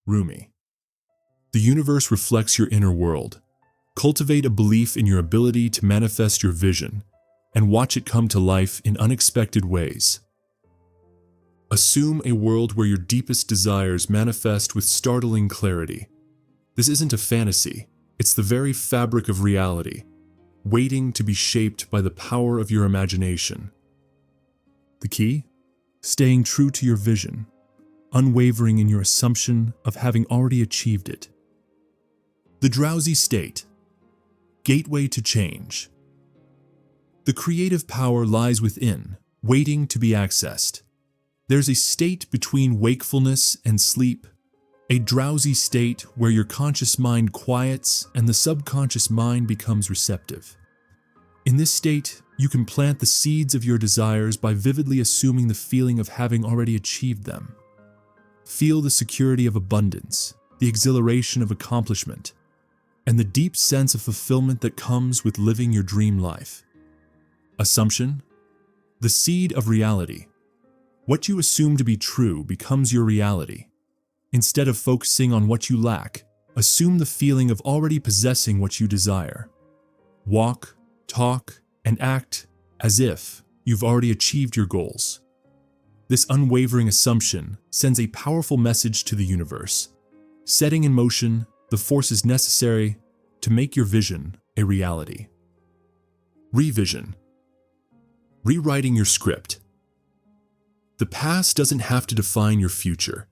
Rumi. The universe reflects your inner world. Cultivate a belief in your ability to manifest your vision and watch it come to life in unexpected ways. Assume a world where your deepest desires manifest with startling clarity. This isn't a fantasy, it's the very fabric of reality, waiting to be shaped by the power of your imagination. The key? Staying true to your vision, unwavering in your assumption of having already achieved it. The drowsy state. Gateway to change. The creative power lies within, waiting to be accessed. There's a state between wakefulness and sleep, a drowsy state where your conscious mind quiets and the subconscious mind becomes receptive. In this state, you can plant the seeds of your desires by vividly assuming the feeling of having already achieved them. Feel the security of abundance, the exhilaration of accomplishment, and the deep sense of fulfillment that comes with living your dream life. Assumption? The seed of reality. What you assume to be true becomes your reality. Instead of focusing on what you lack, assume the feeling of already possessing what you desire. Walk, talk, and act as if you've already achieved your goals. This unwavering assumption sends a powerful message to the universe, setting in motion the forces necessary to make your vision a reality. Revision. Rewriting your script. The past doesn't have to define your future.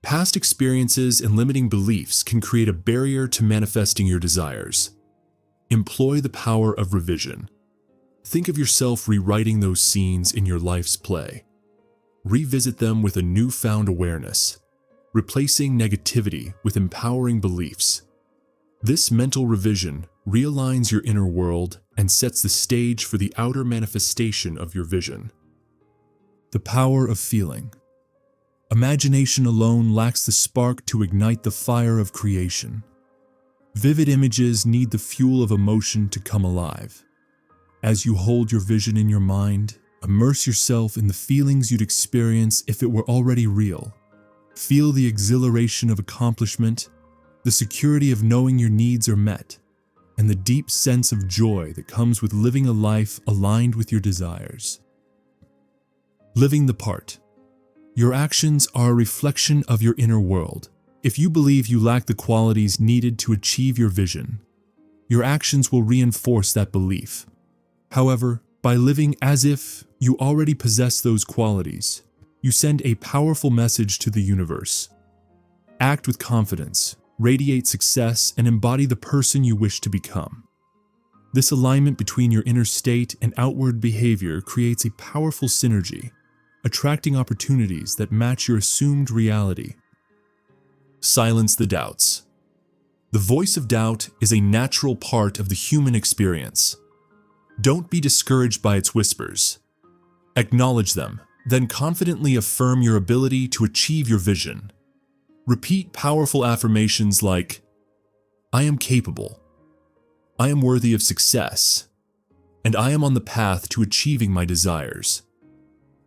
Past experiences and limiting beliefs can create a barrier to manifesting your desires. Employ the power of revision. Think of yourself rewriting those scenes in your life's play. Revisit them with a newfound awareness, replacing negativity with empowering beliefs. This mental revision realigns your inner world and sets the stage for the outer manifestation of your vision. The power of feeling. Imagination alone lacks the spark to ignite the fire of creation. Vivid images need the fuel of emotion to come alive. As you hold your vision in your mind, immerse yourself in the feelings you'd experience if it were already real. Feel the exhilaration of accomplishment, the security of knowing your needs are met, and the deep sense of joy that comes with living a life aligned with your desires. Living the part. Your actions are a reflection of your inner world. If you believe you lack the qualities needed to achieve your vision, your actions will reinforce that belief. However, by living as if you already possess those qualities, you send a powerful message to the universe. Act with confidence, radiate success, and embody the person you wish to become. This alignment between your inner state and outward behavior creates a powerful synergy, attracting opportunities that match your assumed reality. Silence the doubts. The voice of doubt is a natural part of the human experience. Don't be discouraged by its whispers. Acknowledge them, then confidently affirm your ability to achieve your vision. Repeat powerful affirmations like, "I am capable," "I am worthy of success," and "I am on the path to achieving my desires."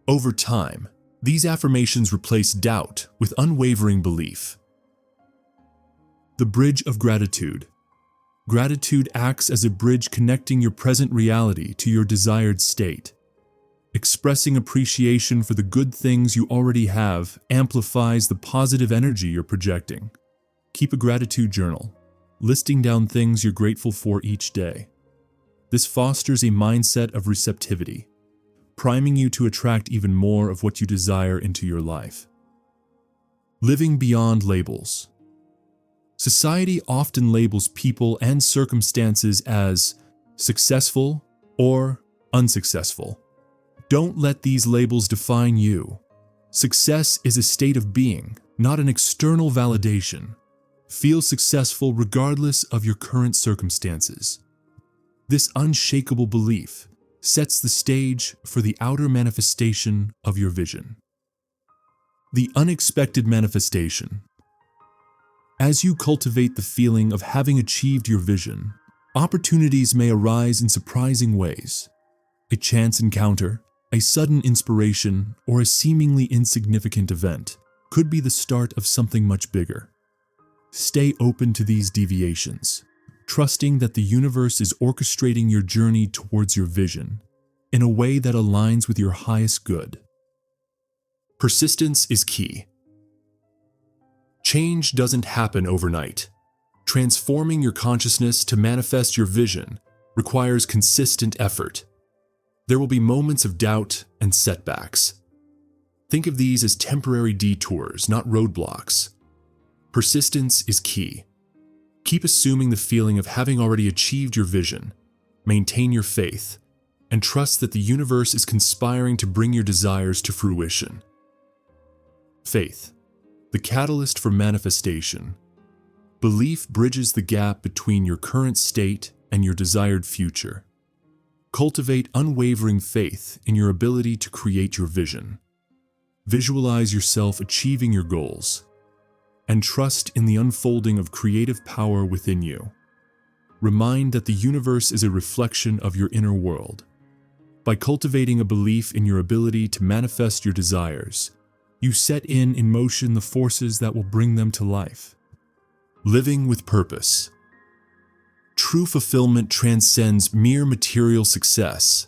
Over time, these affirmations replace doubt with unwavering belief. The bridge of gratitude. Gratitude acts as a bridge connecting your present reality to your desired state. Expressing appreciation for the good things you already have amplifies the positive energy you're projecting. Keep a gratitude journal, listing down things you're grateful for each day. This fosters a mindset of receptivity, priming you to attract even more of what you desire into your life. Living beyond labels. Society often labels people and circumstances as successful or unsuccessful. Don't let these labels define you. Success is a state of being, not an external validation. Feel successful regardless of your current circumstances. This unshakable belief sets the stage for the outer manifestation of your vision. The unexpected manifestation. As you cultivate the feeling of having achieved your vision, opportunities may arise in surprising ways. A chance encounter, a sudden inspiration, or a seemingly insignificant event could be the start of something much bigger. Stay open to these deviations, trusting that the universe is orchestrating your journey towards your vision in a way that aligns with your highest good. Persistence is key. Change doesn't happen overnight. Transforming your consciousness to manifest your vision requires consistent effort. There will be moments of doubt and setbacks. Think of these as temporary detours, not roadblocks. Persistence is key. Keep assuming the feeling of having already achieved your vision. Maintain your faith, and trust that the universe is conspiring to bring your desires to fruition. Faith, the catalyst for manifestation. Belief bridges the gap between your current state and your desired future. Cultivate unwavering faith in your ability to create your vision. Visualize yourself achieving your goals, and trust in the unfolding of creative power within you. Remind that the universe is a reflection of your inner world. By cultivating a belief in your ability to manifest your desires, you set in motion the forces that will bring them to life. Living with purpose. True fulfillment transcends mere material success.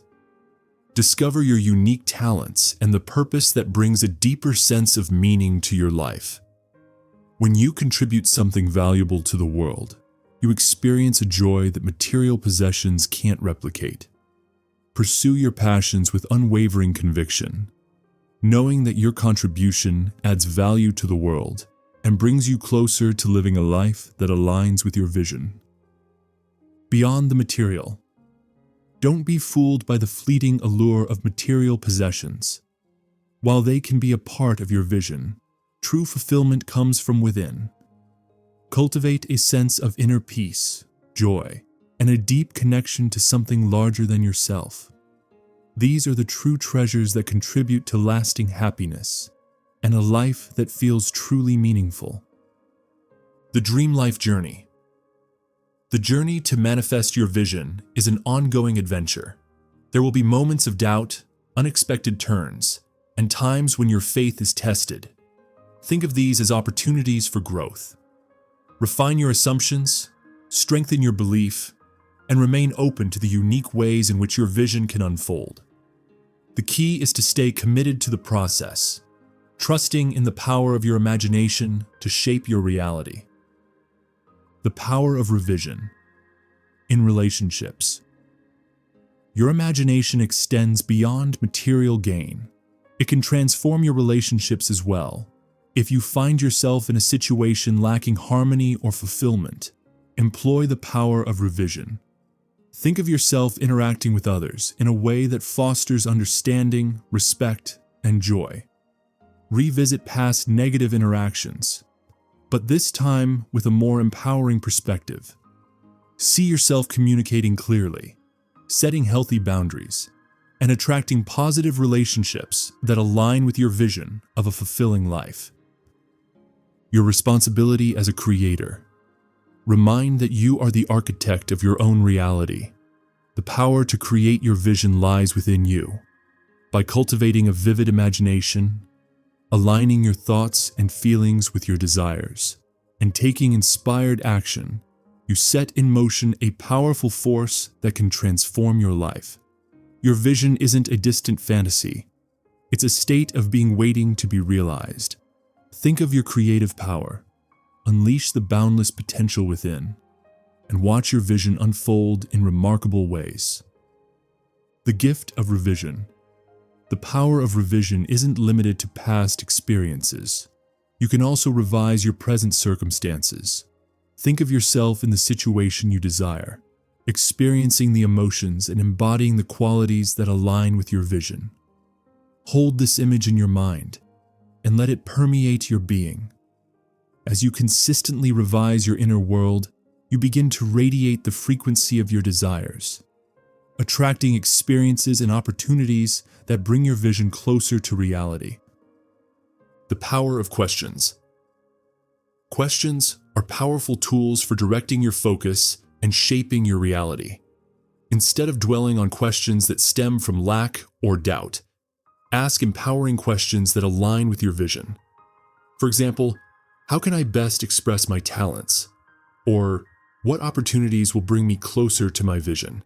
Discover your unique talents and the purpose that brings a deeper sense of meaning to your life. When you contribute something valuable to the world, you experience a joy that material possessions can't replicate. Pursue your passions with unwavering conviction, knowing that your contribution adds value to the world and brings you closer to living a life that aligns with your vision. Beyond the material. Don't be fooled by the fleeting allure of material possessions. While they can be a part of your vision, true fulfillment comes from within. Cultivate a sense of inner peace, joy, and a deep connection to something larger than yourself. These are the true treasures that contribute to lasting happiness and a life that feels truly meaningful. The Dream Life Journey. The journey to manifest your vision is an ongoing adventure. There will be moments of doubt, unexpected turns, and times when your faith is tested. Think of these as opportunities for growth. Refine your assumptions, strengthen your belief, and remain open to the unique ways in which your vision can unfold. The key is to stay committed to the process, trusting in the power of your imagination to shape your reality. The power of revision. In relationships. Your imagination extends beyond material gain. It can transform your relationships as well. If you find yourself in a situation lacking harmony or fulfillment, employ the power of revision. Think of yourself interacting with others in a way that fosters understanding, respect, and joy. Revisit past negative interactions, but this time with a more empowering perspective. See yourself communicating clearly, setting healthy boundaries, and attracting positive relationships that align with your vision of a fulfilling life. Your responsibility as a creator. Remind that you are the architect of your own reality. The power to create your vision lies within you. By cultivating a vivid imagination, aligning your thoughts and feelings with your desires, and taking inspired action, you set in motion a powerful force that can transform your life. Your vision isn't a distant fantasy. It's a state of being waiting to be realized. Think of your creative power. Unleash the boundless potential within, and watch your vision unfold in remarkable ways. The gift of revision. The power of revision isn't limited to past experiences. You can also revise your present circumstances. Think of yourself in the situation you desire, experiencing the emotions and embodying the qualities that align with your vision. Hold this image in your mind and let it permeate your being. As you consistently revise your inner world, you begin to radiate the frequency of your desires, attracting experiences and opportunities that bring your vision closer to reality. The power of questions. Questions are powerful tools for directing your focus and shaping your reality. Instead of dwelling on questions that stem from lack or doubt, ask empowering questions that align with your vision. For example, how can I best express my talents? Or what opportunities will bring me closer to my vision?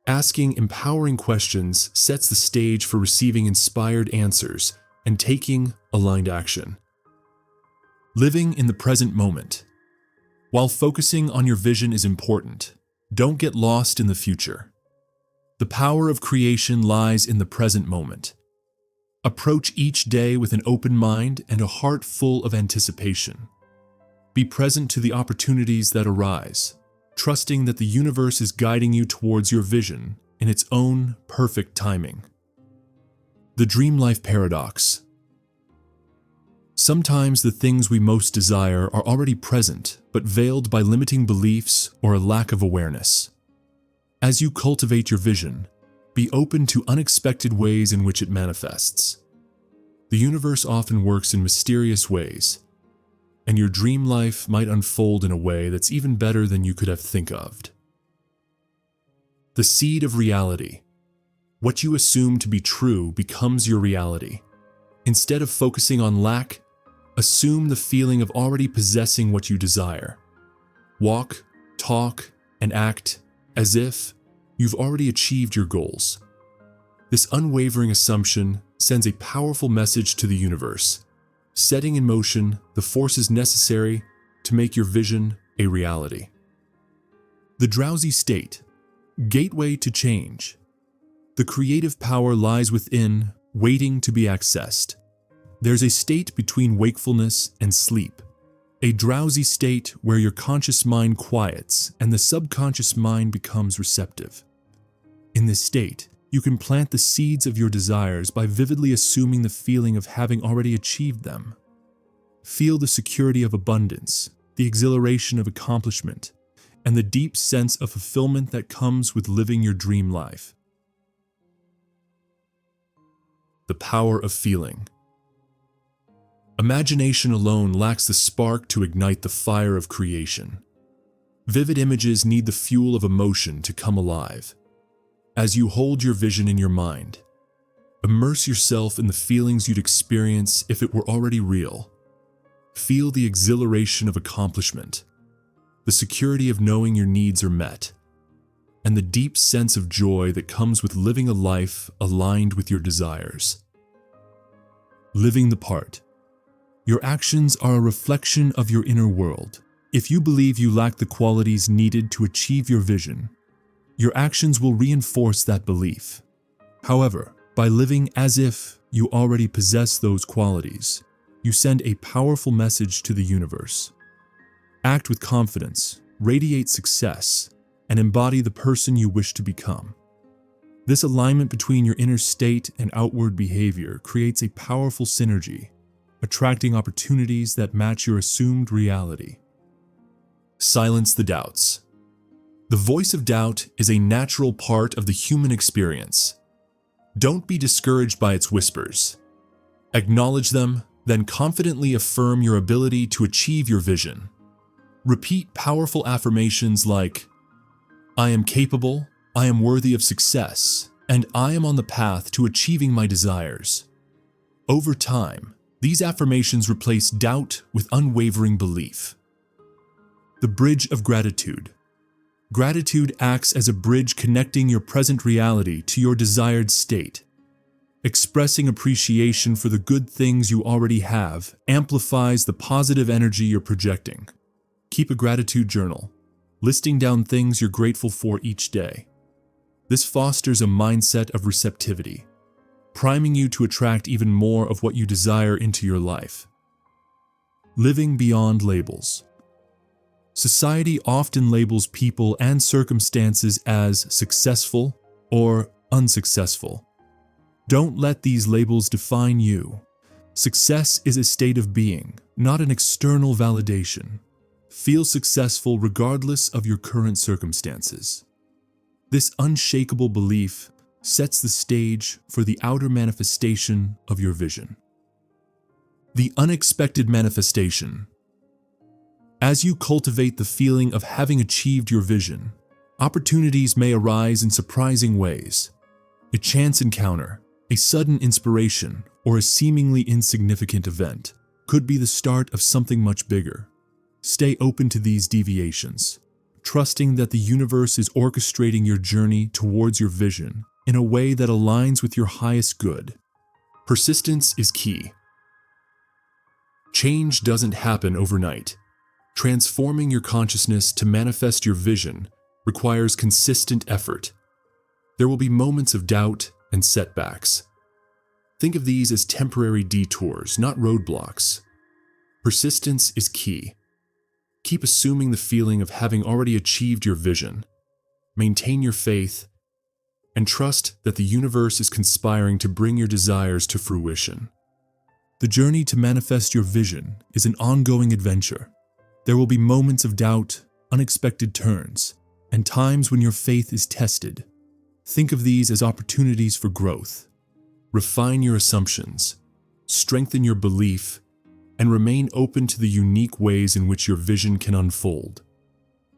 Asking empowering questions sets the stage for receiving inspired answers and taking aligned action. Living in the present moment. While focusing on your vision is important, don't get lost in the future. The power of creation lies in the present moment. Approach each day with an open mind and a heart full of anticipation. Be present to the opportunities that arise, trusting that the universe is guiding you towards your vision in its own perfect timing. The dream life paradox. Sometimes the things we most desire are already present, but veiled by limiting beliefs or a lack of awareness. As you cultivate your vision, be open to unexpected ways in which it manifests. The universe often works in mysterious ways, and your dream life might unfold in a way that's even better than you could have thought of. The seed of reality. What you assume to be true becomes your reality. Instead of focusing on lack, assume the feeling of already possessing what you desire. Walk, talk, and act as if you've already achieved your goals. This unwavering assumption sends a powerful message to the universe, setting in motion the forces necessary to make your vision a reality. The drowsy state. Gateway to change. The creative power lies within, waiting to be accessed. There's a state between wakefulness and sleep, a drowsy state where your conscious mind quiets and the subconscious mind becomes receptive. In this state, you can plant the seeds of your desires by vividly assuming the feeling of having already achieved them. Feel the security of abundance, the exhilaration of accomplishment, and the deep sense of fulfillment that comes with living your dream life. The power of feeling. Imagination alone lacks the spark to ignite the fire of creation. Vivid images need the fuel of emotion to come alive. As you hold your vision in your mind, immerse yourself in the feelings you'd experience if it were already real. Feel the exhilaration of accomplishment, the security of knowing your needs are met, and the deep sense of joy that comes with living a life aligned with your desires. Living the part. Your actions are a reflection of your inner world. If you believe you lack the qualities needed to achieve your vision, your actions will reinforce that belief. However, by living as if you already possess those qualities, you send a powerful message to the universe. Act with confidence, radiate success, and embody the person you wish to become. This alignment between your inner state and outward behavior creates a powerful synergy, attracting opportunities that match your assumed reality. Silence the doubts. The voice of doubt is a natural part of the human experience. Don't be discouraged by its whispers. Acknowledge them, then confidently affirm your ability to achieve your vision. Repeat powerful affirmations like, "I am capable, I am worthy of success, and I am on the path to achieving my desires." Over time, these affirmations replace doubt with unwavering belief. The bridge of gratitude. Gratitude acts as a bridge connecting your present reality to your desired state. Expressing appreciation for the good things you already have amplifies the positive energy you're projecting. Keep a gratitude journal, listing down things you're grateful for each day. This fosters a mindset of receptivity, priming you to attract even more of what you desire into your life. Living beyond labels. Society often labels people and circumstances as successful or unsuccessful. Don't let these labels define you. Success is a state of being, not an external validation. Feel successful regardless of your current circumstances. This unshakable belief sets the stage for the outer manifestation of your vision. The unexpected manifestation. As you cultivate the feeling of having achieved your vision, opportunities may arise in surprising ways. A chance encounter, a sudden inspiration, or a seemingly insignificant event could be the start of something much bigger. Stay open to these deviations, trusting that the universe is orchestrating your journey towards your vision in a way that aligns with your highest good. Persistence is key. Change doesn't happen overnight. Transforming your consciousness to manifest your vision requires consistent effort. There will be moments of doubt and setbacks. Think of these as temporary detours, not roadblocks. Persistence is key. Keep assuming the feeling of having already achieved your vision. Maintain your faith, and trust that the universe is conspiring to bring your desires to fruition. The journey to manifest your vision is an ongoing adventure. There will be moments of doubt, unexpected turns, and times when your faith is tested. Think of these as opportunities for growth. Refine your assumptions, strengthen your belief, and remain open to the unique ways in which your vision can unfold.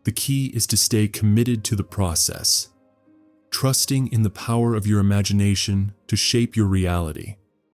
The key is to stay committed to the process, trusting in the power of your imagination to shape your reality.